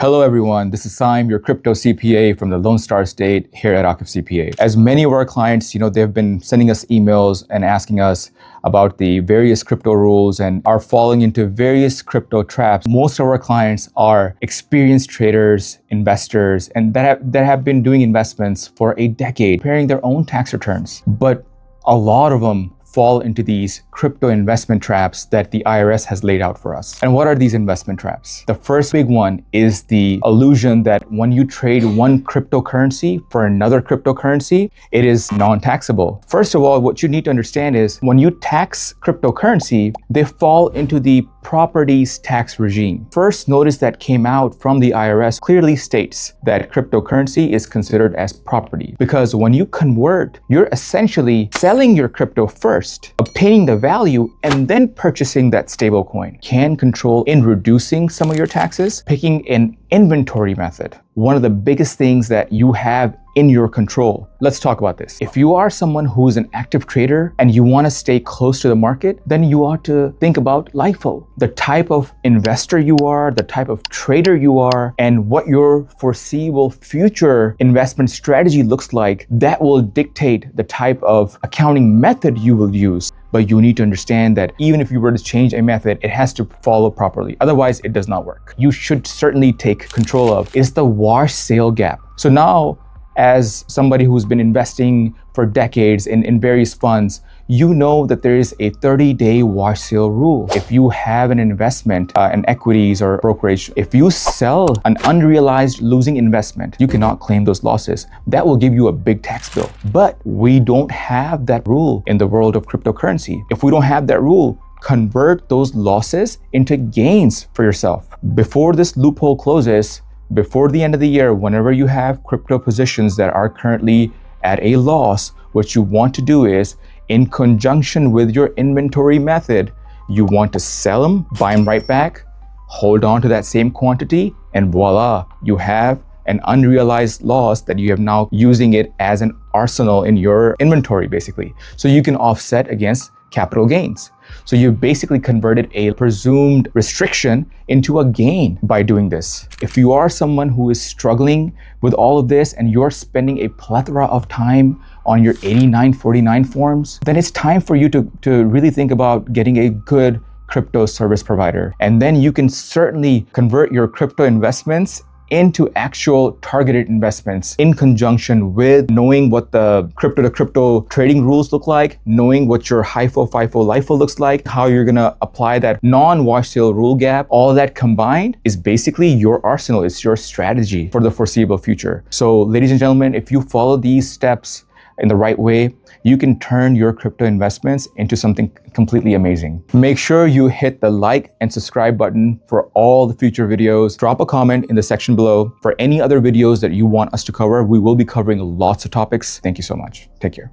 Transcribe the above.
Hello everyone, this is Saim, your crypto CPA from the Lone Star State here at Akif CPA. As many of our clients, they've been sending us emails and asking us about the various crypto rules and are falling into various crypto traps. Most of our clients are experienced traders, investors, and that have been doing investments for a decade, preparing their own tax returns. But a lot of them fall into these crypto investment traps that the IRS has laid out for us. And what are these investment traps? The first big one is the illusion that when you trade one cryptocurrency for another cryptocurrency, it is non-taxable. First of all, what you need to understand is when you tax cryptocurrency, they fall into the properties tax regime. First notice that came out from the IRS clearly states that cryptocurrency is considered as property, because when you convert, you're essentially selling your crypto first, obtaining the value, and then purchasing that stablecoin. Can control in reducing some of your taxes, picking an inventory method. One of the biggest things that you have in your control. Let's talk about this. If you are someone who is an active trader and you want to stay close to the market, then you ought to think about LIFO. The type of investor you are, the type of trader you are, and what your foreseeable future investment strategy looks like, that will dictate the type of accounting method you will use. But you need to understand that even if you were to change a method, it has to follow properly. Otherwise, it does not work. You should certainly take control of is the wash sale gap. So now, as somebody who's been investing for decades in various funds, you know that there is a 30-day wash sale rule. If you have an investment in equities or brokerage, if you sell an unrealized losing investment, you cannot claim those losses. That will give you a big tax bill. But we don't have that rule in the world of cryptocurrency. If we don't have that rule, convert those losses into gains for yourself. Before this loophole closes, before the end of the year, whenever you have crypto positions that are currently at a loss, what you want to do is, in conjunction with your inventory method, you want to sell them, buy them right back, hold on to that same quantity, and voila, you have an unrealized loss that you have now using it as an arsenal in your inventory, basically. So you can offset against capital gains. So you basically converted a presumed restriction into a gain by doing this. If you are someone who is struggling with all of this and you're spending a plethora of time on your 8949 forms, then it's time for you to really think about getting a good crypto service provider. And then you can certainly convert your crypto investments into actual targeted investments in conjunction with knowing what the crypto to crypto trading rules look like, knowing what your HIFO, FIFO, LIFO looks like, how you're gonna apply that non-wash sale rule gap. All that combined is basically your arsenal. It's your strategy for the foreseeable future. So ladies and gentlemen, if you follow these steps in the right way, you can turn your crypto investments into something completely amazing. Make sure you hit the like and subscribe button for all the future videos. Drop a comment in the section below for any other videos that you want us to cover. We will be covering lots of topics. Thank you so much. Take care.